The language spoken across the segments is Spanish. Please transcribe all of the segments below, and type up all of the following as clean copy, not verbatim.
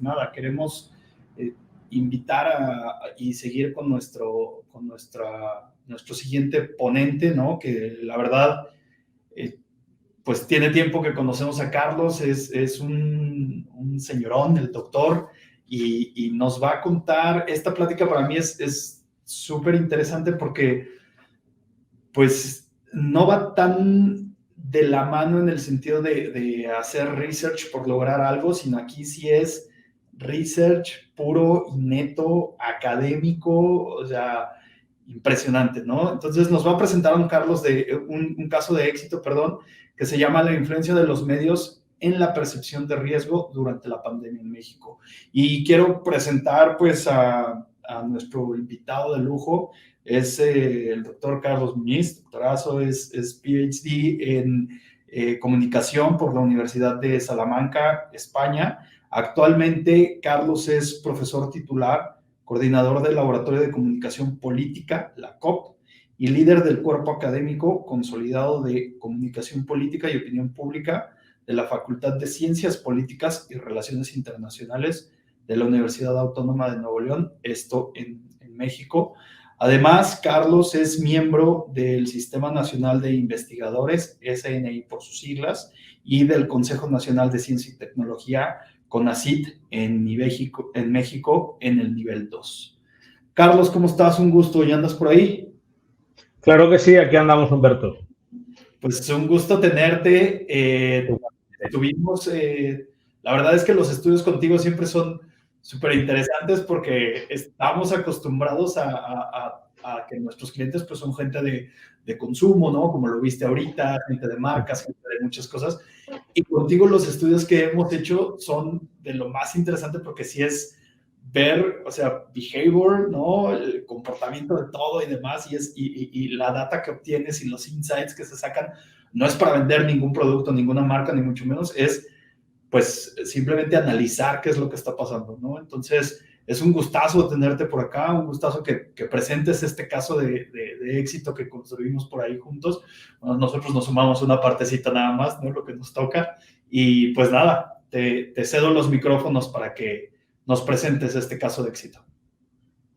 nada, queremos invitar y seguir con nuestro siguiente ponente, ¿no? Que la verdad, pues tiene tiempo que conocemos a Carlos, es un señorón, el doctor, y nos va a contar, esta plática para mí es súper interesante porque pues no va tan de la mano en el sentido de hacer research por lograr algo, sino aquí sí es research puro y neto, académico, o sea, impresionante, ¿no? Entonces nos va a presentar un caso de éxito, perdón, que se llama la influencia de los medios en la percepción de riesgo durante la pandemia en México. Y quiero presentar pues a nuestro invitado de lujo, es el doctor Carlos Muñiz, doctorazo, es PhD en comunicación por la Universidad de Salamanca, España. Actualmente, Carlos es profesor titular, coordinador del Laboratorio de Comunicación Política, la COP, y líder del cuerpo académico consolidado de Comunicación Política y Opinión Pública de la Facultad de Ciencias Políticas y Relaciones Internacionales de la Universidad Autónoma de Nuevo León, esto en México. Además, Carlos es miembro del Sistema Nacional de Investigadores, SNI por sus siglas, y del Consejo Nacional de Ciencia y Tecnología, CONACYT, en México, en el nivel 2. Carlos, ¿cómo estás? Un gusto. ¿Ya andas por ahí? Claro que sí, aquí andamos, Humberto. Pues un gusto tenerte. La verdad es que los estudios contigo siempre son súper interesantes porque estamos acostumbrados a que nuestros clientes pues son gente de consumo, ¿no? Como lo viste ahorita, gente de marcas, gente de muchas cosas. Y contigo los estudios que hemos hecho son de lo más interesante porque sí es ver, o sea, behavior, ¿no? El comportamiento de todo y demás, y la data que obtienes y los insights que se sacan, no es para vender ningún producto, ninguna marca, ni mucho menos, es pues simplemente analizar qué es lo que está pasando, ¿no? Entonces, es un gustazo tenerte por acá, un gustazo que presentes este caso de éxito que construimos por ahí juntos. Bueno, nosotros nos sumamos una partecita nada más, ¿no? Lo que nos toca. Y pues nada, te cedo los micrófonos para que nos presentes este caso de éxito.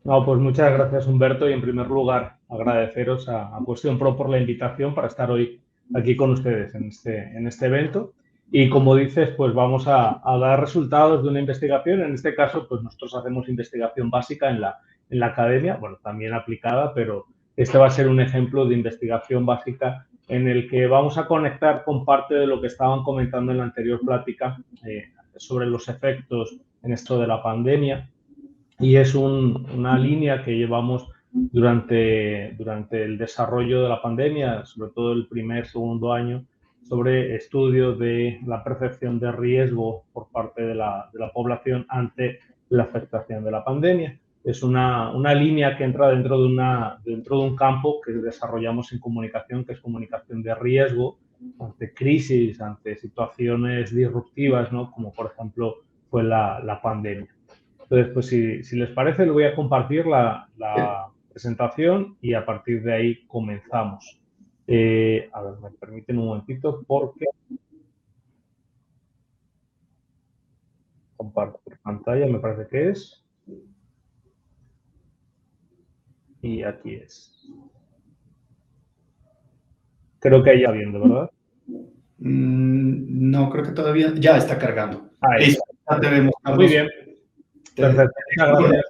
No, pues muchas gracias, Humberto, y en primer lugar agradeceros a Cuestión Pro por la invitación para estar hoy aquí con ustedes en este evento. Y como dices, pues vamos a dar resultados de una investigación. En este caso, pues nosotros hacemos investigación básica en la academia, bueno, también aplicada, pero este va a ser un ejemplo de investigación básica en el que vamos a conectar con parte de lo que estaban comentando en la anterior plática sobre los efectos en esto de la pandemia. Y es una línea que llevamos durante el desarrollo de la pandemia, sobre todo el segundo año, sobre estudio de la percepción de riesgo por parte de la población ante la afectación de la pandemia. Es una línea que entra dentro de un campo que desarrollamos en comunicación, que es comunicación de riesgo ante crisis, ante situaciones disruptivas, ¿no? Como por ejemplo fue la pandemia. Entonces, pues si les parece, les voy a compartir la presentación y a partir de ahí comenzamos. A ver, me permiten un momentito porque compartir pantalla, me parece que es. Y aquí es. Creo que ahí ya viendo, ¿verdad? No, creo que todavía ya está cargando. Ahí está. Ya te vemos, Carlos. Muy bien. Perfecto. Muchas gracias,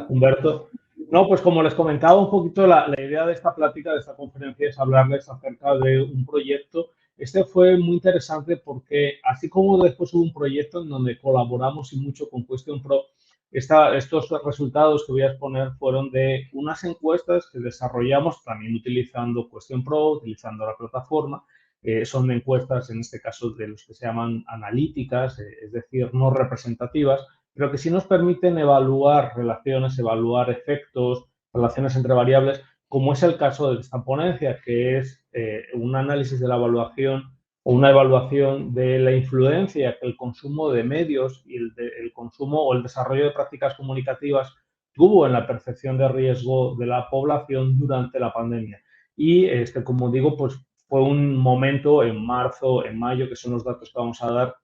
Humberto. No, pues como les comentaba un poquito, la idea de esta plática, de esta conferencia, es hablarles acerca de un proyecto. Este fue muy interesante porque, así como después hubo un proyecto en donde colaboramos y mucho con Question Pro, estos resultados que voy a exponer fueron de unas encuestas que desarrollamos también utilizando Question Pro, utilizando la plataforma. Son encuestas, en este caso, de los que se llaman analíticas, es decir, no representativas, pero que sí nos permiten evaluar relaciones, evaluar efectos, relaciones entre variables, como es el caso de esta ponencia, que es un análisis de la evaluación o una evaluación de la influencia que el consumo de medios y el consumo o el desarrollo de prácticas comunicativas tuvo en la percepción de riesgo de la población durante la pandemia. Y, como digo, pues fue un momento en marzo, en mayo, que son los datos que vamos a dar,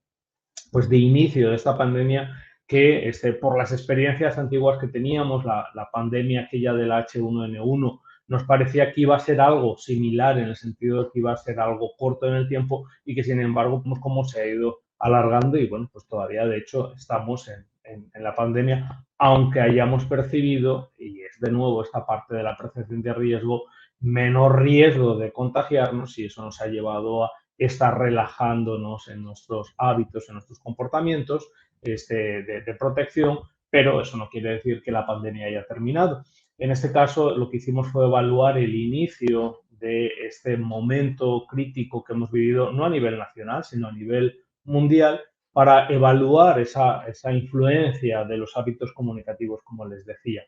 pues de inicio de esta pandemia, que por las experiencias antiguas que teníamos, la pandemia aquella del H1N1, nos parecía que iba a ser algo similar en el sentido de que iba a ser algo corto en el tiempo y que sin embargo vemos cómo se ha ido alargando y bueno, pues todavía de hecho estamos en la pandemia, aunque hayamos percibido, y es de nuevo esta parte de la percepción de riesgo, menor riesgo de contagiarnos y eso nos ha llevado a estar relajándonos en nuestros hábitos, en nuestros comportamientos de protección, pero eso no quiere decir que la pandemia haya terminado. En este caso, lo que hicimos fue evaluar el inicio de este momento crítico que hemos vivido, no a nivel nacional, sino a nivel mundial, para evaluar esa influencia de los hábitos comunicativos, como les decía.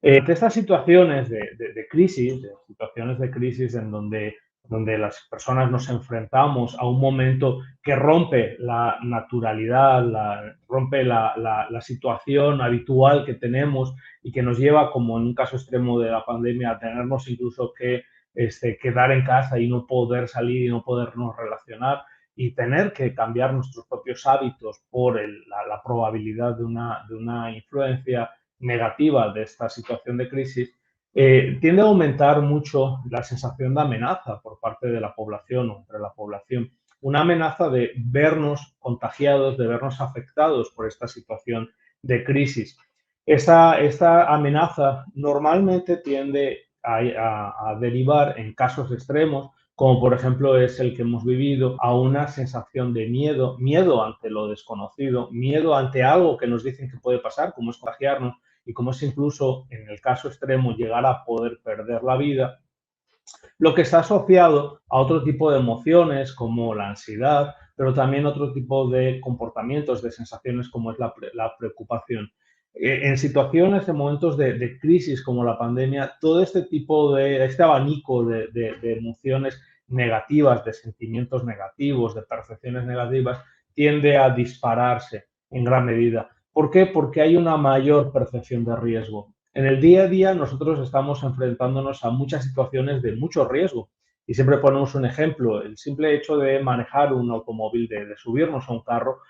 De estas situaciones de crisis, situaciones de crisis en donde las personas nos enfrentamos a un momento que rompe la naturalidad, rompe la situación habitual que tenemos y que nos lleva, como en un caso extremo de la pandemia, a tenernos incluso que quedar en casa y no poder salir y no podernos relacionar y tener que cambiar nuestros propios hábitos por la probabilidad de una influencia negativa de esta situación de crisis, tiende a aumentar mucho la sensación de amenaza por parte de la población o entre la población. Una amenaza de vernos contagiados, de vernos afectados por esta situación de crisis. Esta amenaza normalmente tiende a derivar en casos extremos, como por ejemplo es el que hemos vivido, a una sensación de miedo, miedo ante lo desconocido, miedo ante algo que nos dicen que puede pasar, como es contagiarnos, y como es incluso, en el caso extremo, llegar a poder perder la vida, lo que está asociado a otro tipo de emociones como la ansiedad, pero también otro tipo de comportamientos, de sensaciones como es la preocupación. En situaciones, en momentos de crisis como la pandemia, todo este abanico de emociones negativas, de sentimientos negativos, de percepciones negativas, tiende a dispararse en gran medida. ¿Por qué? Porque hay una mayor percepción de riesgo. En el día a día nosotros estamos enfrentándonos a muchas situaciones de mucho riesgo y siempre ponemos un ejemplo. El simple hecho de manejar un automóvil, de subirnos a un carro,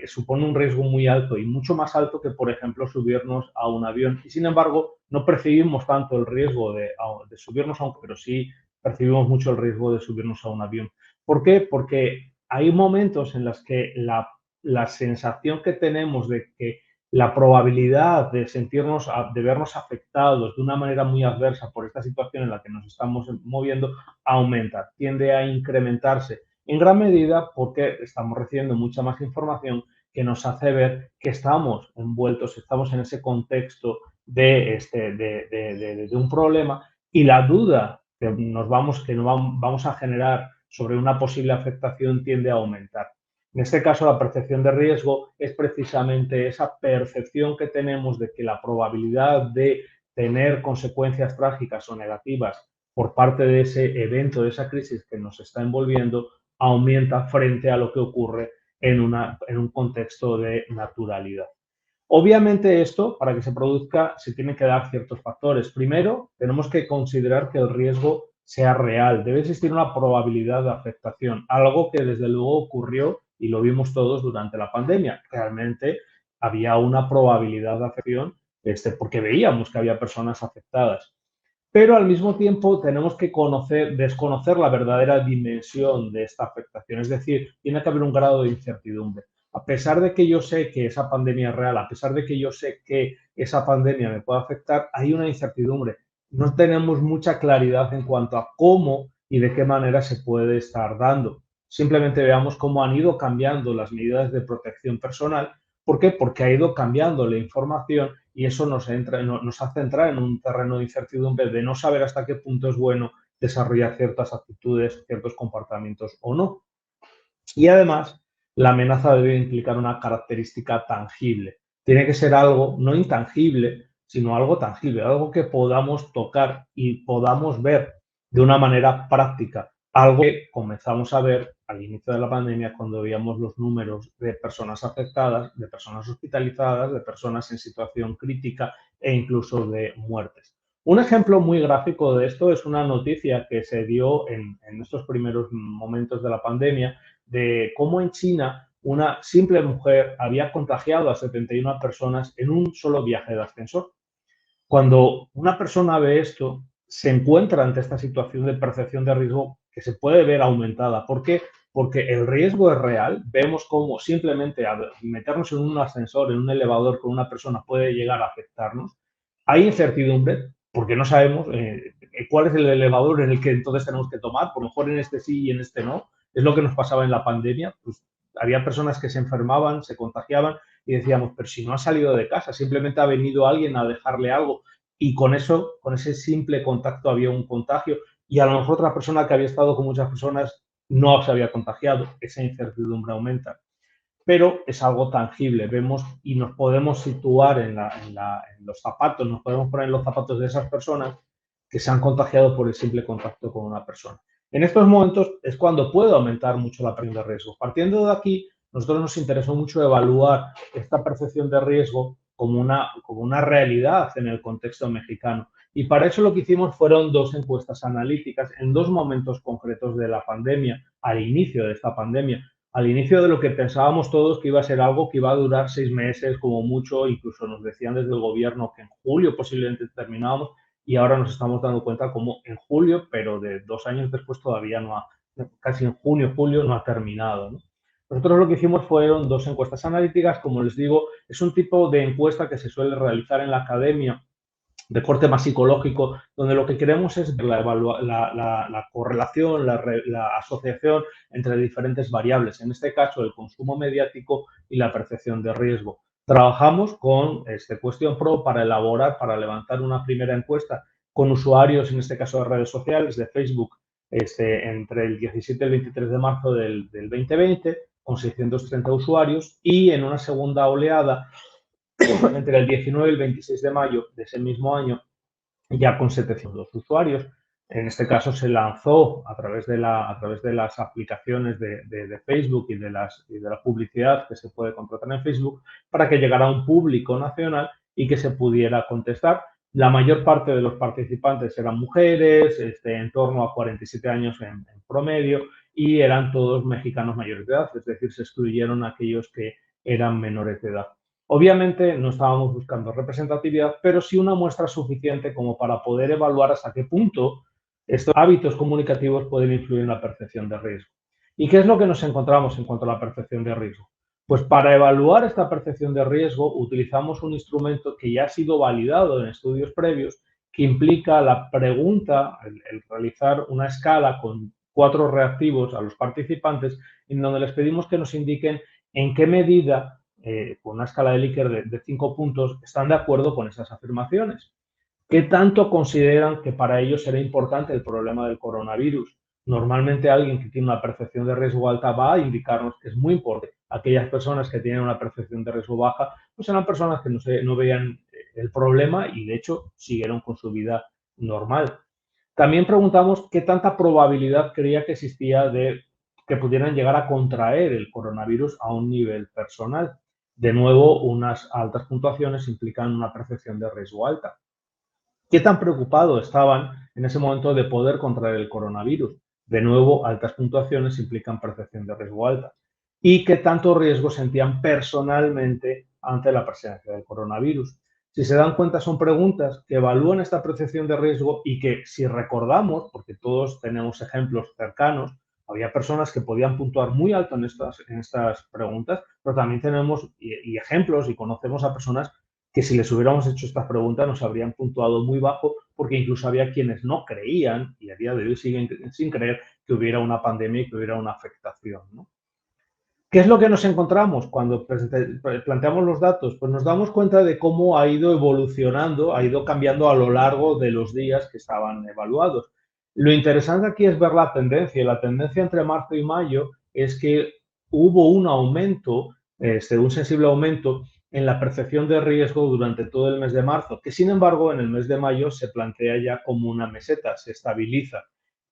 supone un riesgo muy alto y mucho más alto que, por ejemplo, subirnos a un avión. Y sin embargo, no percibimos tanto el riesgo de subirnos a un, pero sí percibimos mucho el riesgo de subirnos a un avión. ¿Por qué? Porque hay momentos en los que la sensación que tenemos de que la probabilidad de sentirnos, de vernos afectados de una manera muy adversa por esta situación en la que nos estamos moviendo aumenta, tiende a incrementarse en gran medida porque estamos recibiendo mucha más información que nos hace ver que estamos envueltos, estamos en ese contexto de un problema y la duda que vamos a generar sobre una posible afectación tiende a aumentar. En este caso, la percepción de riesgo es precisamente esa percepción que tenemos de que la probabilidad de tener consecuencias trágicas o negativas por parte de ese evento, de esa crisis que nos está envolviendo, aumenta frente a lo que ocurre en un contexto de naturalidad. Obviamente esto, para que se produzca, se tienen que dar ciertos factores. Primero, tenemos que considerar que el riesgo sea real. Debe existir una probabilidad de afectación, algo que desde luego ocurrió y lo vimos todos durante la pandemia. Realmente había una probabilidad de afección porque veíamos que había personas afectadas. Pero al mismo tiempo tenemos que desconocer la verdadera dimensión de esta afectación. Es decir, tiene que haber un grado de incertidumbre. A pesar de que yo sé que esa pandemia es real, a pesar de que yo sé que esa pandemia me puede afectar, hay una incertidumbre. No tenemos mucha claridad en cuanto a cómo y de qué manera se puede estar dando. Simplemente veamos cómo han ido cambiando las medidas de protección personal. ¿Por qué? Porque ha ido cambiando la información y eso nos hace entrar en un terreno de incertidumbre de no saber hasta qué punto es bueno desarrollar ciertas actitudes, ciertos comportamientos o no. Y además, la amenaza debe implicar una característica tangible. Tiene que ser algo no intangible, sino algo tangible, algo que podamos tocar y podamos ver de una manera práctica. Algo que comenzamos a ver al inicio de la pandemia cuando veíamos los números de personas afectadas, de personas hospitalizadas, de personas en situación crítica e incluso de muertes. Un ejemplo muy gráfico de esto es una noticia que se dio en estos primeros momentos de la pandemia de cómo en China una simple mujer había contagiado a 71 personas en un solo viaje de ascensor. Cuando una persona ve esto, se encuentra ante esta situación de percepción de riesgo que se puede ver aumentada. ¿Por qué? Porque el riesgo es real. Vemos cómo simplemente meternos en un ascensor, en un elevador con una persona puede llegar a afectarnos. Hay incertidumbre porque no sabemos cuál es el elevador en el que entonces tenemos que tomar. Por lo mejor en este sí y en este no. Es lo que nos pasaba en la pandemia. Pues había personas que se enfermaban, se contagiaban y decíamos, pero si no ha salido de casa, simplemente ha venido alguien a dejarle algo y con eso, con ese simple contacto había un contagio y a lo mejor otra persona que había estado con muchas personas no se había contagiado, esa incertidumbre aumenta. Pero es algo tangible, vemos y nos podemos situar en los zapatos, nos podemos poner en los zapatos de esas personas que se han contagiado por el simple contacto con una persona. En estos momentos es cuando puede aumentar mucho la percepción de riesgo. Partiendo de aquí, nosotros nos interesó mucho evaluar esta percepción de riesgo como una realidad en el contexto mexicano. Y para eso lo que hicimos fueron 2 encuestas analíticas en 2 momentos concretos de la pandemia, al inicio de esta pandemia. Al inicio de lo que pensábamos todos que iba a ser algo que iba a durar 6 meses como mucho, incluso nos decían desde el gobierno que en julio posiblemente terminábamos, y ahora nos estamos dando cuenta como en julio, pero de 2 años después todavía no ha, casi en junio, julio no ha terminado, ¿no? Nosotros lo que hicimos fueron 2 encuestas analíticas, como les digo, es un tipo de encuesta que se suele realizar en la academia de corte más psicológico, donde lo que queremos es ver la correlación, la asociación entre diferentes variables, en este caso el consumo mediático y la percepción de riesgo. Trabajamos con Question Pro para elaborar, para levantar una primera encuesta con usuarios, en este caso de redes sociales, de Facebook, entre el 17 y el 23 de marzo del 2020, con 630 usuarios, y en una segunda oleada entre el 19 y el 26 de mayo de ese mismo año, ya con 702 usuarios. En este caso se lanzó a través de las aplicaciones de Facebook y de la publicidad que se puede contratar en Facebook para que llegara a un público nacional y que se pudiera contestar. La mayor parte de los participantes eran mujeres, en torno a 47 años en promedio, y eran todos mexicanos mayores de edad, es decir, se excluyeron aquellos que eran menores de edad. Obviamente no estábamos buscando representatividad, pero sí una muestra suficiente como para poder evaluar hasta qué punto estos hábitos comunicativos pueden influir en la percepción de riesgo. ¿Y qué es lo que nos encontramos en cuanto a la percepción de riesgo? Pues para evaluar esta percepción de riesgo utilizamos un instrumento que ya ha sido validado en estudios previos, que implica la pregunta, el realizar una escala con 4 reactivos a los participantes, en donde les pedimos que nos indiquen en qué medida con una escala de Likert de 5 puntos, están de acuerdo con esas afirmaciones. ¿Qué tanto consideran que para ellos será importante el problema del coronavirus? Normalmente alguien que tiene una percepción de riesgo alta va a indicarnos que es muy importante. Aquellas personas que tienen una percepción de riesgo baja, pues eran personas que no veían el problema y de hecho siguieron con su vida normal. También preguntamos qué tanta probabilidad creía que existía de que pudieran llegar a contraer el coronavirus a un nivel personal. De nuevo, unas altas puntuaciones implican una percepción de riesgo alta. ¿Qué tan preocupados estaban en ese momento de poder contraer el coronavirus? De nuevo, altas puntuaciones implican percepción de riesgo alta. ¿Y qué tanto riesgo sentían personalmente ante la presencia del coronavirus? Si se dan cuenta, son preguntas que evalúan esta percepción de riesgo y que, si recordamos, porque todos tenemos ejemplos cercanos, había personas que podían puntuar muy alto en estas preguntas, pero también tenemos ejemplos y conocemos a personas que si les hubiéramos hecho estas preguntas nos habrían puntuado muy bajo, porque incluso había quienes no creían, y a día de hoy siguen sin creer, que hubiera una pandemia y que hubiera una afectación, ¿no? ¿Qué es lo que nos encontramos cuando planteamos los datos? Pues nos damos cuenta de cómo ha ido evolucionando, ha ido cambiando a lo largo de los días que estaban evaluados. Lo interesante aquí es ver la tendencia. La tendencia entre marzo y mayo es que hubo un aumento, un sensible aumento en la percepción de riesgo durante todo el mes de marzo, que sin embargo en el mes de mayo se plantea ya como una meseta, se estabiliza.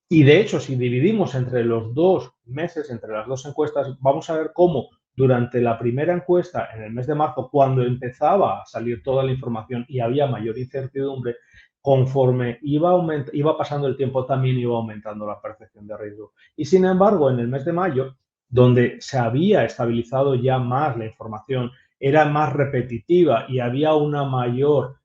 Y de hecho, si dividimos entre los 2 meses, entre las 2 encuestas, vamos a ver cómo durante la primera encuesta, en el mes de marzo, cuando empezaba a salir toda la información y había mayor incertidumbre, conforme iba pasando el tiempo, también iba aumentando la percepción de riesgo. Y sin embargo, en el mes de mayo donde se había estabilizado ya más la información, era más repetitiva y había una mayor,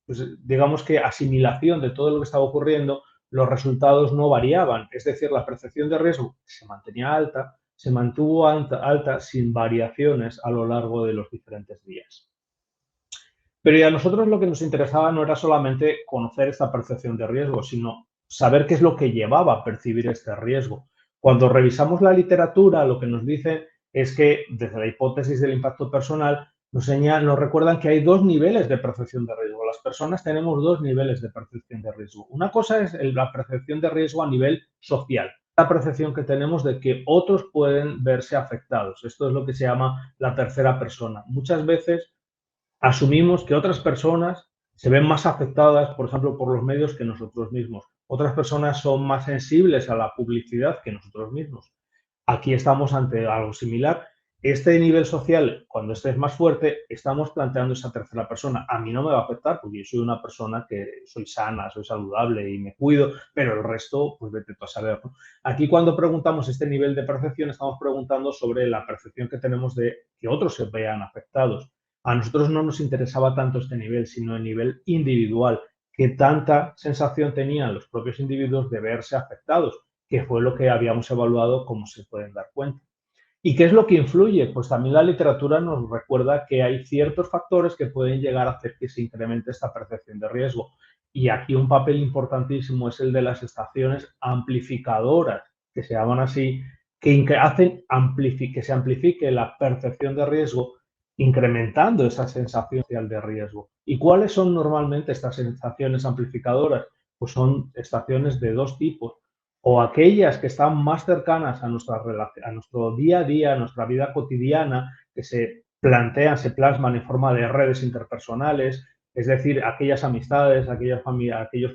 pues, digamos que asimilación de todo lo que estaba ocurriendo, los resultados no variaban. Es decir, la percepción de riesgo se mantenía alta, se mantuvo alta sin variaciones a lo largo de los diferentes días. Pero a nosotros lo que nos interesaba no era solamente conocer esta percepción de riesgo, sino saber qué es lo que llevaba a percibir este riesgo. Cuando revisamos la literatura, lo que nos dice es que desde la hipótesis del impacto personal nos recuerdan que hay dos niveles de percepción de riesgo. Las personas tenemos dos niveles de percepción de riesgo. Una cosa es la percepción de riesgo a nivel social, la percepción que tenemos de que otros pueden verse afectados. Esto es lo que se llama la tercera persona. Muchas veces asumimos que otras personas se ven más afectadas, por ejemplo, por los medios que nosotros mismos. Otras personas son más sensibles a la publicidad que nosotros mismos. Aquí estamos ante algo similar. Este nivel social, cuando este es más fuerte, estamos planteando esa tercera persona. A mí no me va a afectar porque yo soy una persona que soy sana, soy saludable y me cuido, pero el resto, pues vete tú a saber, ¿no? Aquí cuando preguntamos este nivel de percepción, estamos preguntando sobre la percepción que tenemos de que otros se vean afectados. A nosotros no nos interesaba tanto este nivel, sino el nivel individual, que tanta sensación tenían los propios individuos de verse afectados, que fue lo que habíamos evaluado, como se pueden dar cuenta. ¿Y qué es lo que influye? Pues también la literatura nos recuerda que hay ciertos factores que pueden llegar a hacer que se incremente esta percepción de riesgo. Y aquí un papel importantísimo es el de las estaciones amplificadoras, que se llaman así, que hacen que se amplifique la percepción de riesgo, incrementando esa sensación de riesgo. ¿Y cuáles son normalmente estas sensaciones amplificadoras? Pues son estaciones de dos tipos, o aquellas que están más cercanas a nuestro día a día, a nuestra vida cotidiana, que se plantean, se plasman en forma de redes interpersonales, es decir, aquellas amistades, aquellos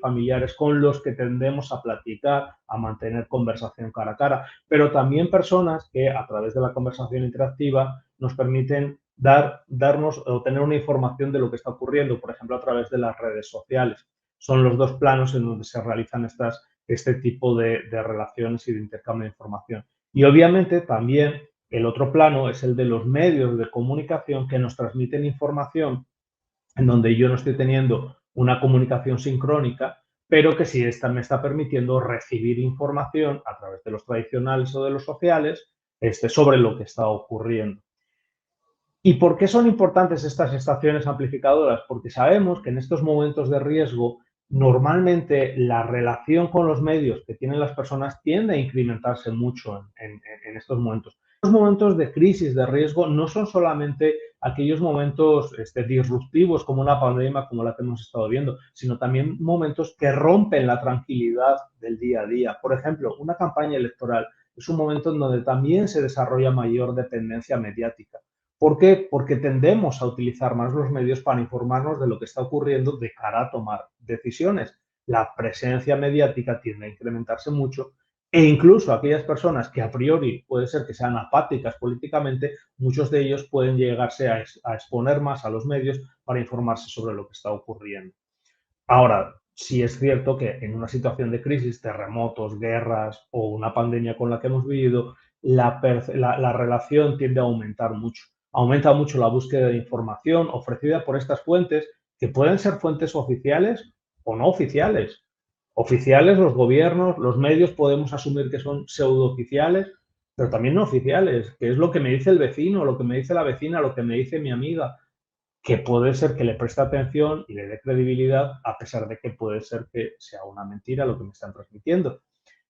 familiares con los que tendemos a platicar, a mantener conversación cara a cara, pero también personas que a través de la conversación interactiva nos permiten darnos o tener una información de lo que está ocurriendo, por ejemplo, a través de las redes sociales. Son los dos planos en donde se realizan este tipo de relaciones y de intercambio de información. Y obviamente también el otro plano es el de los medios de comunicación que nos transmiten información en donde yo no estoy teniendo una comunicación sincrónica, pero que sí me está permitiendo recibir información a través de los tradicionales o de los sociales sobre lo que está ocurriendo. ¿Y por qué son importantes estas estaciones amplificadoras? Porque sabemos que en estos momentos de riesgo, normalmente la relación con los medios que tienen las personas tiende a incrementarse mucho en estos momentos. Los momentos de crisis, de riesgo, no son solamente aquellos momentos disruptivos como una pandemia como la que hemos estado viendo, sino también momentos que rompen la tranquilidad del día a día. Por ejemplo, una campaña electoral es un momento en donde también se desarrolla mayor dependencia mediática. ¿Por qué? Porque tendemos a utilizar más los medios para informarnos de lo que está ocurriendo de cara a tomar decisiones. La presencia mediática tiende a incrementarse mucho e incluso aquellas personas que a priori puede ser que sean apáticas políticamente, muchos de ellos pueden llegarse a exponer más a los medios para informarse sobre lo que está ocurriendo. Ahora, sí es cierto que en una situación de crisis, terremotos, guerras o una pandemia con la que hemos vivido, la relación tiende a aumentar mucho. Aumenta mucho la búsqueda de información ofrecida por estas fuentes, que pueden ser fuentes oficiales o no oficiales. Oficiales, los gobiernos, los medios podemos asumir que son pseudooficiales, pero también no oficiales, que es lo que me dice el vecino, lo que me dice la vecina, lo que me dice mi amiga, que puede ser que le preste atención y le dé credibilidad, a pesar de que puede ser que sea una mentira lo que me están transmitiendo.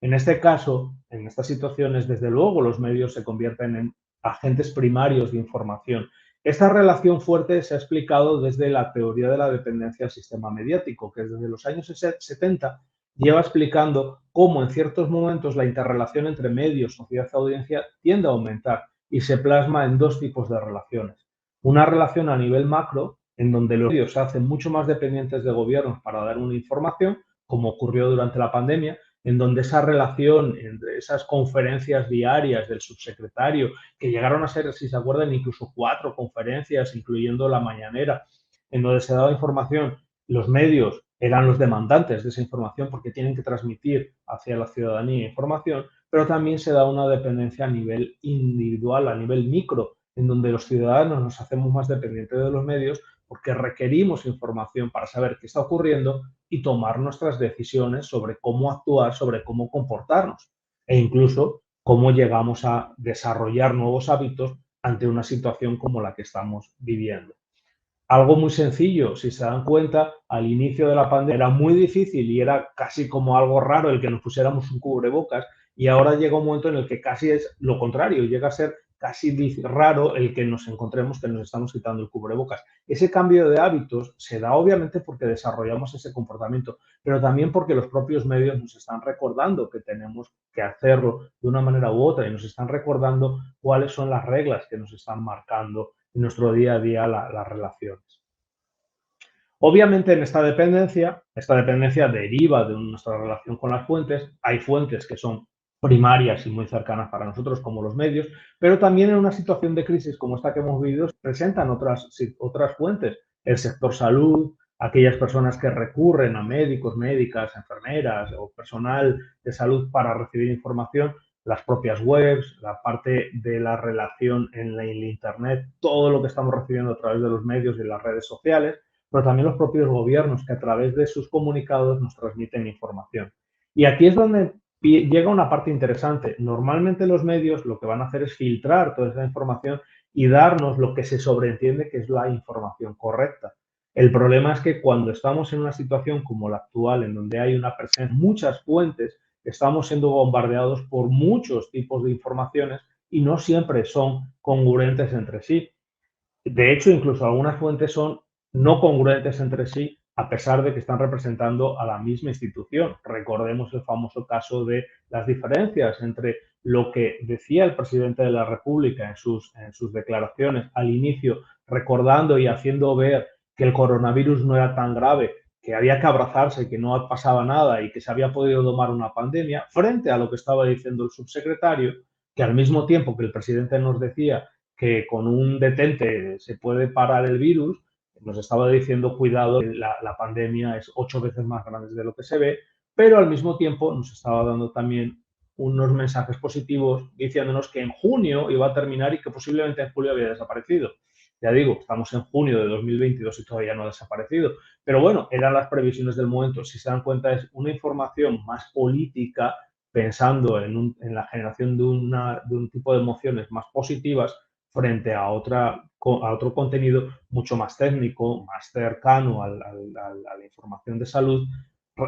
En este caso, en estas situaciones, desde luego, los medios se convierten en agentes primarios de información. Esta relación fuerte se ha explicado desde la teoría de la dependencia del sistema mediático, que desde los años 70 lleva explicando cómo en ciertos momentos la interrelación entre medios, sociedad y audiencia tiende a aumentar y se plasma en dos tipos de relaciones. Una relación a nivel macro, en donde los medios se hacen mucho más dependientes de gobiernos para dar una información, como ocurrió durante la pandemia, en donde esa relación entre esas conferencias diarias del subsecretario, que llegaron a ser, si se acuerdan, incluso 4 conferencias, incluyendo la mañanera, en donde se daba información, los medios eran los demandantes de esa información porque tienen que transmitir hacia la ciudadanía información, pero también se da una dependencia a nivel individual, a nivel micro, en donde los ciudadanos nos hacemos más dependientes de los medios porque requerimos información para saber qué está ocurriendo y tomar nuestras decisiones sobre cómo actuar, sobre cómo comportarnos e incluso cómo llegamos a desarrollar nuevos hábitos ante una situación como la que estamos viviendo. Algo muy sencillo, si se dan cuenta, al inicio de la pandemia era muy difícil y era casi como algo raro el que nos pusiéramos un cubrebocas, y ahora llega un momento en el que casi es lo contrario, llega a ser casi raro el que nos encontremos que nos estamos quitando el cubrebocas. Ese cambio de hábitos se da obviamente porque desarrollamos ese comportamiento, pero también porque los propios medios nos están recordando que tenemos que hacerlo de una manera u otra y nos están recordando cuáles son las reglas que nos están marcando en nuestro día a día las relaciones. Obviamente en esta dependencia deriva de nuestra relación con las fuentes. Hay fuentes que son primarias y muy cercanas para nosotros, como los medios, pero también en una situación de crisis como esta que hemos vivido, se presentan otras fuentes. El sector salud, aquellas personas que recurren a médicos, médicas, enfermeras o personal de salud para recibir información, las propias webs, la parte de la relación en el Internet, todo lo que estamos recibiendo a través de los medios y las redes sociales, pero también los propios gobiernos que a través de sus comunicados nos transmiten información. Y aquí es donde llega una parte interesante. Normalmente los medios lo que van a hacer es filtrar toda esa información y darnos lo que se sobreentiende que es la información correcta. El problema es que cuando estamos en una situación como la actual, en donde hay una presencia de muchas fuentes, estamos siendo bombardeados por muchos tipos de informaciones y no siempre son congruentes entre sí. De hecho, incluso algunas fuentes son no congruentes entre sí, a pesar de que están representando a la misma institución. Recordemos el famoso caso de las diferencias entre lo que decía el presidente de la República en sus declaraciones al inicio, recordando y haciendo ver que el coronavirus no era tan grave, que había que abrazarse, que no pasaba nada y que se había podido domar una pandemia, frente a lo que estaba diciendo el subsecretario, que al mismo tiempo que el presidente nos decía que con un detente se puede parar el virus, nos estaba diciendo, cuidado, la pandemia es 8 veces más grande de lo que se ve, pero al mismo tiempo nos estaba dando también unos mensajes positivos diciéndonos que en junio iba a terminar y que posiblemente en julio había desaparecido. Ya digo, estamos en junio de 2022 y todavía no ha desaparecido. Pero bueno, eran las previsiones del momento. Si se dan cuenta, es una información más política, pensando en la generación de un tipo de emociones más positivas, frente a otro contenido mucho más técnico, más cercano a la información de salud,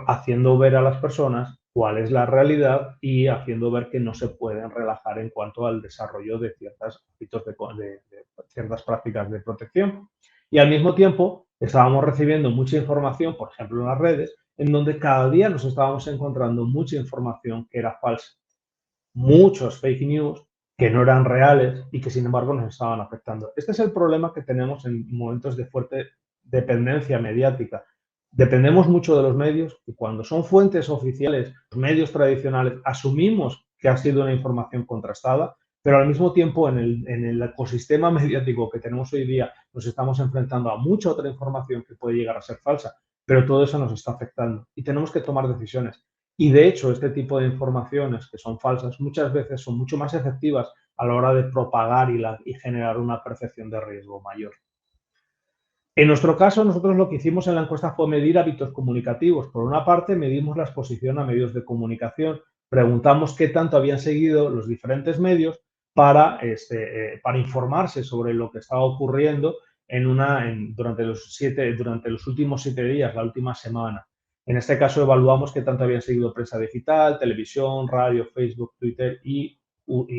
haciendo ver a las personas cuál es la realidad y haciendo ver que no se pueden relajar en cuanto al desarrollo de ciertos hábitos de ciertas prácticas de protección. Y al mismo tiempo estábamos recibiendo mucha información, por ejemplo en las redes, en donde cada día nos estábamos encontrando mucha información que era falsa, muchos fake news que no eran reales y que sin embargo nos estaban afectando. Este es el problema que tenemos en momentos de fuerte dependencia mediática. Dependemos mucho de los medios y cuando son fuentes oficiales, los medios tradicionales, asumimos que ha sido una información contrastada, pero al mismo tiempo en el ecosistema mediático que tenemos hoy día nos estamos enfrentando a mucha otra información que puede llegar a ser falsa, pero todo eso nos está afectando y tenemos que tomar decisiones. Y de hecho, este tipo de informaciones que son falsas muchas veces son mucho más efectivas a la hora de propagar y generar una percepción de riesgo mayor. En nuestro caso, nosotros lo que hicimos en la encuesta fue medir hábitos comunicativos. Por una parte, medimos la exposición a medios de comunicación, preguntamos qué tanto habían seguido los diferentes medios para informarse sobre lo que estaba ocurriendo durante los últimos 7 días, la última semana. En este caso, evaluamos qué tanto habían seguido prensa digital, televisión, radio, Facebook, Twitter y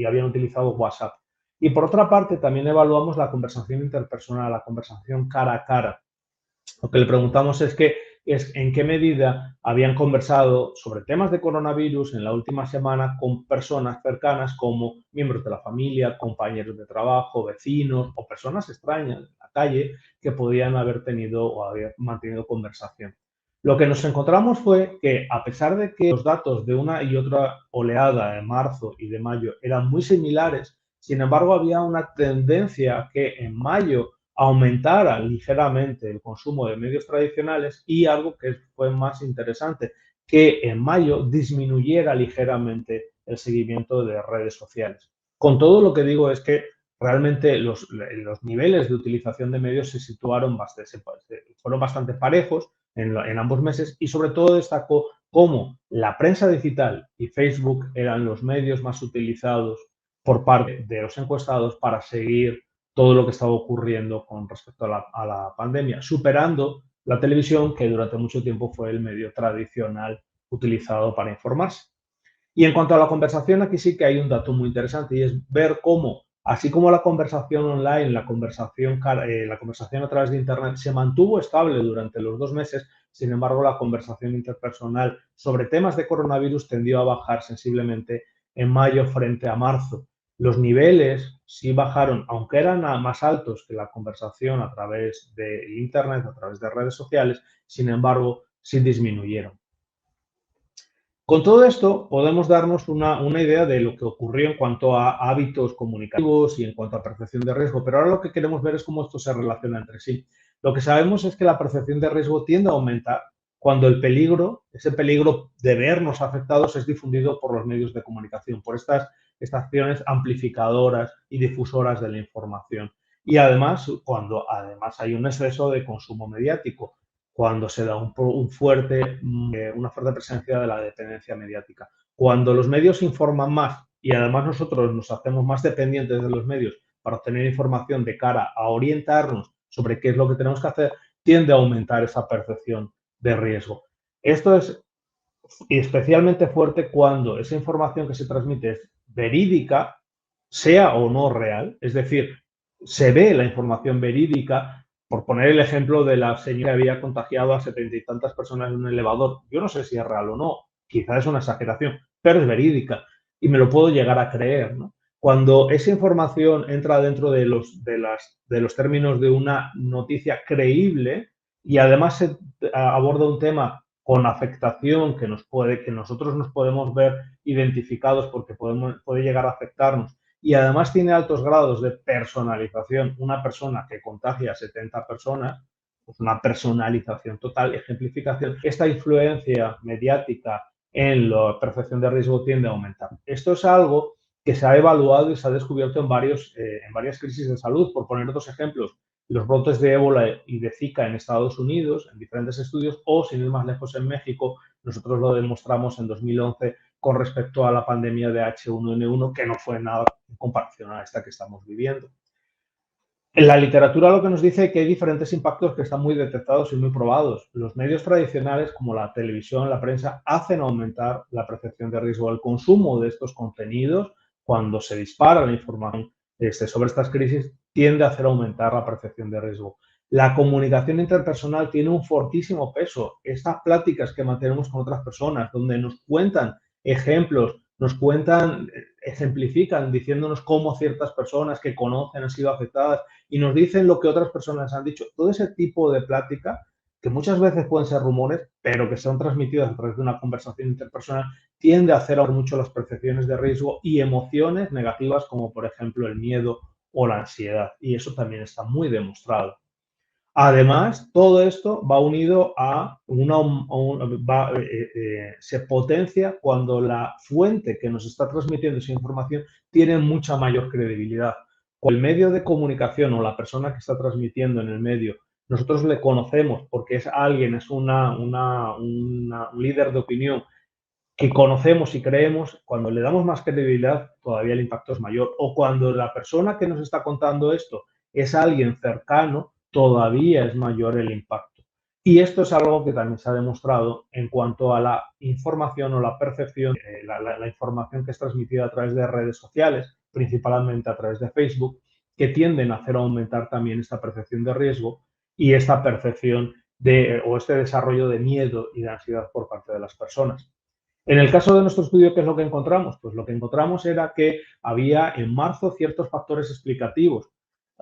habían utilizado WhatsApp. Y por otra parte, también evaluamos la conversación interpersonal, la conversación cara a cara. Lo que le preguntamos es en qué medida habían conversado sobre temas de coronavirus en la última semana con personas cercanas como miembros de la familia, compañeros de trabajo, vecinos o personas extrañas en la calle que podían haber tenido o haber mantenido conversación. Lo que nos encontramos fue que, a pesar de que los datos de una y otra oleada de marzo y de mayo eran muy similares, sin embargo, había una tendencia a que en mayo aumentara ligeramente el consumo de medios tradicionales y algo que fue más interesante, que en mayo disminuyera ligeramente el seguimiento de redes sociales. Con todo, lo que digo es que realmente los niveles de utilización de medios se situaron fueron bastante parejos en ambos meses, y sobre todo destacó cómo la prensa digital y Facebook eran los medios más utilizados por parte de los encuestados para seguir todo lo que estaba ocurriendo con respecto a la pandemia, superando la televisión, que durante mucho tiempo fue el medio tradicional utilizado para informarse. Y en cuanto a la conversación, aquí sí que hay un dato muy interesante, y es ver cómo, así como la conversación online, la conversación a través de Internet se mantuvo estable durante los 2 meses. Sin embargo, la conversación interpersonal sobre temas de coronavirus tendió a bajar sensiblemente en mayo frente a marzo. Los niveles sí bajaron, aunque eran más altos que la conversación a través de Internet, a través de redes sociales. Sin embargo, sí disminuyeron. Con todo esto, podemos darnos una idea de lo que ocurrió en cuanto a hábitos comunicativos y en cuanto a percepción de riesgo, pero ahora lo que queremos ver es cómo esto se relaciona entre sí. Lo que sabemos es que la percepción de riesgo tiende a aumentar cuando ese peligro de vernos afectados, es difundido por los medios de comunicación, por estas acciones amplificadoras y difusoras de la información. Y además, cuando hay un exceso de consumo mediático, cuando se da una fuerte presencia de la dependencia mediática. Cuando los medios informan más y además nosotros nos hacemos más dependientes de los medios para obtener información de cara a orientarnos sobre qué es lo que tenemos que hacer, tiende a aumentar esa percepción de riesgo. Esto es especialmente fuerte cuando esa información que se transmite es verídica, sea o no real, es decir, se ve la información verídica. Por poner el ejemplo de la señora que había contagiado a 70 y tantas personas en un elevador, yo no sé si es real o no, quizás es una exageración, pero es verídica y me lo puedo llegar a creer, ¿no? Cuando esa información entra dentro de los términos de una noticia creíble y además se aborda un tema con afectación que nosotros nos podemos ver identificados porque puede llegar a afectarnos, y además tiene altos grados de personalización, una persona que contagia a 70 personas, pues una personalización total, ejemplificación, esta influencia mediática en la percepción de riesgo tiende a aumentar. Esto es algo que se ha evaluado y se ha descubierto en varias crisis de salud. Por poner dos ejemplos, los brotes de ébola y de Zika en Estados Unidos, en diferentes estudios, o sin ir más lejos en México, nosotros lo demostramos en 2011 con respecto a la pandemia de H1N1, que no fue nada en comparación a esta que estamos viviendo. En la literatura lo que nos dice es que hay diferentes impactos que están muy detectados y muy probados. Los medios tradicionales, como la televisión, la prensa, hacen aumentar la percepción de riesgo. El consumo de estos contenidos, cuando se dispara la información sobre estas crisis, tiende a hacer aumentar la percepción de riesgo. La comunicación interpersonal tiene un fortísimo peso. Estas pláticas que mantenemos con otras personas, donde nos cuentan ejemplos, ejemplifican diciéndonos cómo ciertas personas que conocen han sido afectadas y nos dicen lo que otras personas han dicho. Todo ese tipo de plática, que muchas veces pueden ser rumores, pero que son transmitidas a través de una conversación interpersonal, tiende a hacer mucho las percepciones de riesgo y emociones negativas, como por ejemplo el miedo o la ansiedad. Y eso también está muy demostrado. Además, todo esto va unido se potencia cuando la fuente que nos está transmitiendo esa información tiene mucha mayor credibilidad. Con el medio de comunicación o la persona que está transmitiendo en el medio, nosotros le conocemos porque es alguien, es un líder de opinión que conocemos y creemos. Cuando le damos más credibilidad, todavía el impacto es mayor. O cuando la persona que nos está contando esto es alguien cercano, todavía es mayor el impacto. Y esto es algo que también se ha demostrado en cuanto a la información o la percepción, la información que es transmitida a través de redes sociales, principalmente a través de Facebook, que tienden a hacer aumentar también esta percepción de riesgo y esta percepción o este desarrollo de miedo y de ansiedad por parte de las personas. En el caso de nuestro estudio, ¿qué es lo que encontramos? Pues lo que encontramos era que había en marzo ciertos factores explicativos.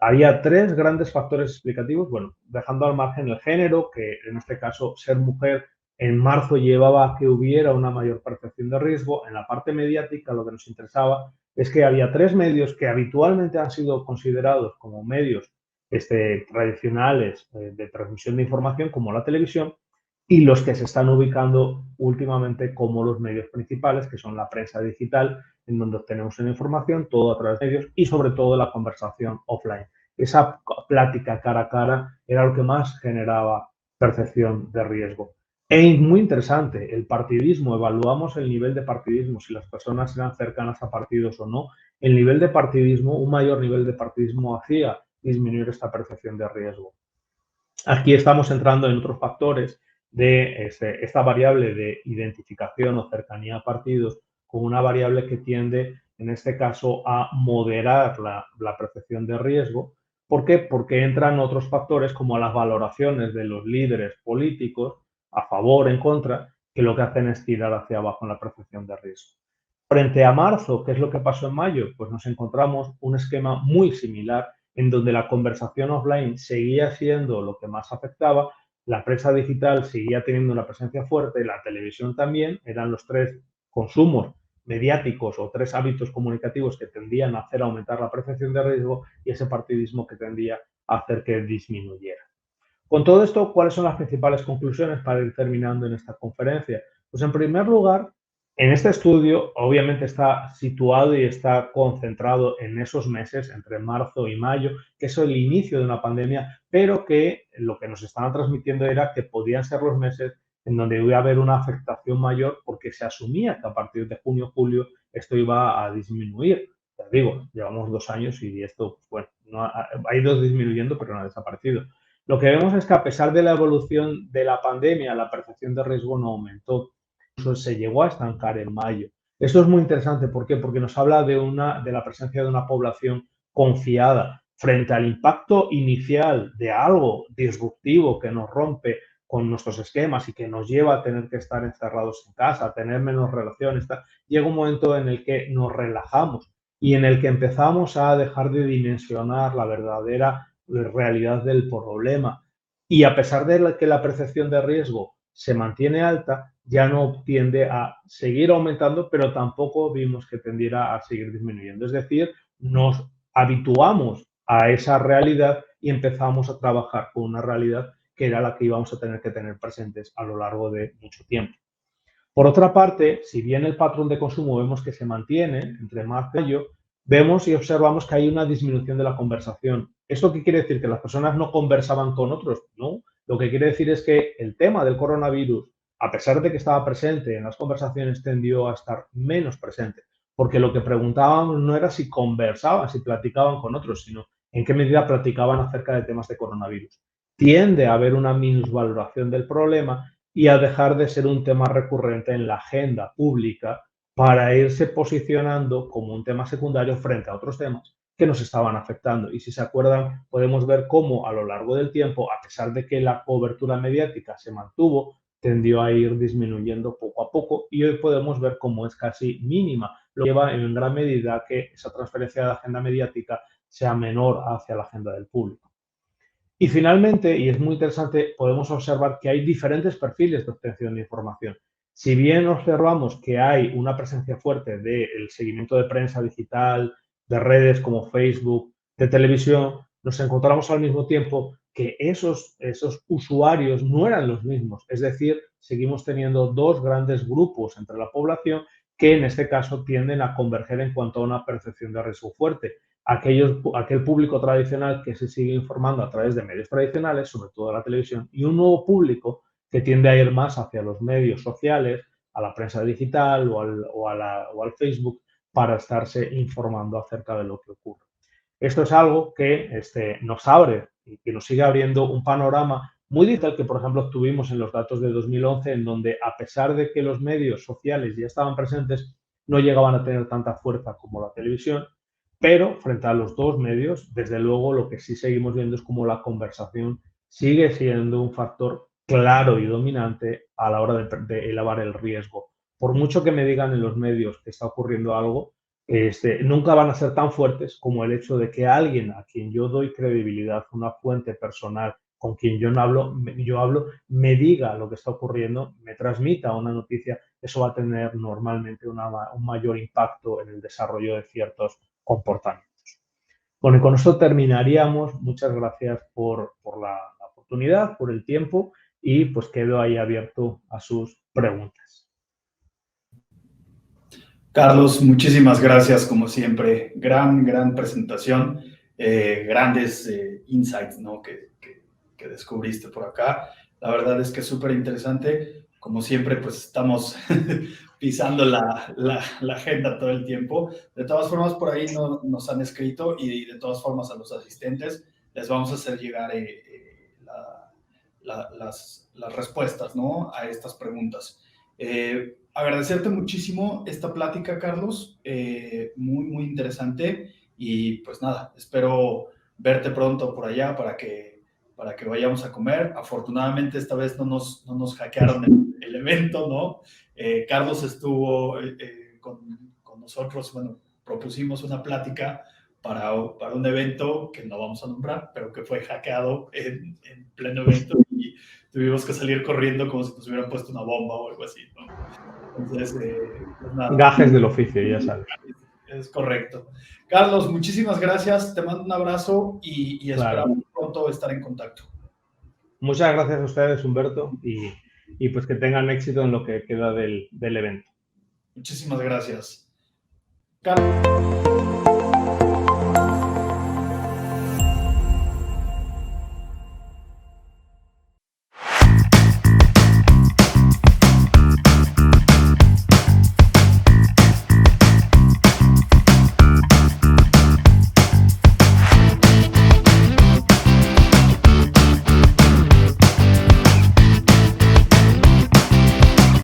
Había 3 grandes factores explicativos, bueno, dejando al margen el género, que en este caso ser mujer en marzo llevaba a que hubiera una mayor percepción de riesgo. En la parte mediática lo que nos interesaba es que había 3 medios que habitualmente han sido considerados como medios tradicionales de transmisión de información, como la televisión, y los que se están ubicando últimamente como los medios principales, que son la prensa digital, en donde obtenemos una información, todo a través de medios y sobre todo la conversación offline. Esa plática cara a cara era lo que más generaba percepción de riesgo. Es muy interesante, el partidismo, evaluamos el nivel de partidismo, si las personas eran cercanas a partidos o no. El nivel de partidismo, un mayor nivel de partidismo hacía disminuir esta percepción de riesgo. Aquí estamos entrando en otros factores de esta variable de identificación o cercanía a partidos con una variable que tiende, en este caso, a moderar la percepción de riesgo. ¿Por qué? Porque entran otros factores como las valoraciones de los líderes políticos a favor, en contra, que lo que hacen es tirar hacia abajo en la percepción de riesgo. Frente a marzo, ¿qué es lo que pasó en mayo? Pues nos encontramos un esquema muy similar en donde la conversación offline seguía siendo lo que más afectaba, la prensa digital seguía teniendo una presencia fuerte, la televisión también, eran los tres consumos mediáticos o tres hábitos comunicativos que tendían a hacer aumentar la percepción de riesgo y ese partidismo que tendía a hacer que disminuyera. Con todo esto, ¿cuáles son las principales conclusiones para ir terminando en esta conferencia? Pues en primer lugar, en este estudio obviamente está situado y está concentrado en esos meses, entre marzo y mayo, que es el inicio de una pandemia, pero que lo que nos estaban transmitiendo era que podían ser los meses en donde iba a haber una afectación mayor porque se asumía que a partir de junio, julio, esto iba a disminuir. Ya digo, llevamos 2 años y esto, bueno, no ha ido disminuyendo, pero no ha desaparecido. Lo que vemos es que a pesar de la evolución de la pandemia, la percepción de riesgo no aumentó, incluso se llegó a estancar en mayo. Esto es muy interesante, ¿por qué? Porque nos habla de la presencia de una población confiada frente al impacto inicial de algo disruptivo que nos rompe con nuestros esquemas y que nos lleva a tener que estar encerrados en casa, a tener menos relaciones. Llega un momento en el que nos relajamos y en el que empezamos a dejar de dimensionar la verdadera realidad del problema. Y a pesar de que la percepción de riesgo se mantiene alta, ya no tiende a seguir aumentando, pero tampoco vimos que tendiera a seguir disminuyendo. Es decir, nos habituamos a esa realidad y empezamos a trabajar con una realidad que era la que íbamos a tener que tener presentes a lo largo de mucho tiempo. Por otra parte, si bien el patrón de consumo vemos que se mantiene entre marzo y mayo, vemos y observamos que hay una disminución de la conversación. ¿Esto qué quiere decir? ¿Que las personas no conversaban con otros? No. Lo que quiere decir es que el tema del coronavirus, a pesar de que estaba presente en las conversaciones, tendió a estar menos presente. Porque lo que preguntaban no era si conversaban, si platicaban con otros, sino en qué medida platicaban acerca de temas de coronavirus. Tiende a haber una minusvaloración del problema y a dejar de ser un tema recurrente en la agenda pública para irse posicionando como un tema secundario frente a otros temas que nos estaban afectando. Y si se acuerdan, podemos ver cómo a lo largo del tiempo, a pesar de que la cobertura mediática se mantuvo, tendió a ir disminuyendo poco a poco y hoy podemos ver cómo es casi mínima. Lo que lleva en gran medida a que esa transferencia de agenda mediática sea menor hacia la agenda del público. Y finalmente, y es muy interesante, podemos observar que hay diferentes perfiles de obtención de información. Si bien observamos que hay una presencia fuerte del seguimiento de prensa digital, de redes como Facebook, de televisión, nos encontramos al mismo tiempo que esos usuarios no eran los mismos. Es decir, seguimos teniendo dos grandes grupos entre la población que en este caso tienden a converger en cuanto a una percepción de riesgo fuerte. Aquel público tradicional que se sigue informando a través de medios tradicionales, sobre todo la televisión, y un nuevo público que tiende a ir más hacia los medios sociales, a la prensa digital o al Facebook para estarse informando acerca de lo que ocurre. Esto es algo que nos abre y que nos sigue abriendo un panorama muy distinto al que, por ejemplo, tuvimos en los datos de 2011, en donde, a pesar de que los medios sociales ya estaban presentes, no llegaban a tener tanta fuerza como la televisión, pero frente a los dos medios, desde luego, lo que sí seguimos viendo es cómo la conversación sigue siendo un factor claro y dominante a la hora de elevar el riesgo. Por mucho que me digan en los medios que está ocurriendo algo, nunca van a ser tan fuertes como el hecho de que alguien a quien yo doy credibilidad, una fuente personal con quien yo hablo, me diga lo que está ocurriendo, me transmita una noticia, eso va a tener normalmente un mayor impacto en el desarrollo de ciertos comportamientos. Bueno, y con esto terminaríamos. Muchas gracias por la oportunidad, por el tiempo y pues quedo ahí abierto a sus preguntas. Carlos, muchísimas gracias como siempre. Gran presentación, grandes insights, ¿no? que descubriste por acá. La verdad es que es súper interesante. Como siempre, pues estamos pisando la agenda todo el tiempo. De todas formas, por ahí nos han escrito y de todas formas a los asistentes les vamos a hacer llegar las respuestas, ¿no? A estas preguntas. Agradecerte muchísimo esta plática, Carlos, muy interesante y pues nada, espero verte pronto por allá para que vayamos a comer. Afortunadamente esta vez no nos hackearon el evento, ¿no? Carlos estuvo con nosotros, bueno, propusimos una plática para un evento que no vamos a nombrar, pero que fue hackeado en pleno evento y tuvimos que salir corriendo como si nos hubieran puesto una bomba o algo así, ¿no? Entonces, pues nada. Gajes del oficio, ya sabes. Es correcto. Carlos, muchísimas gracias, te mando un abrazo y esperamos pronto estar en contacto. Muchas gracias a ustedes, Humberto, y pues que tengan éxito en lo que queda del evento. Muchísimas gracias. Carlos.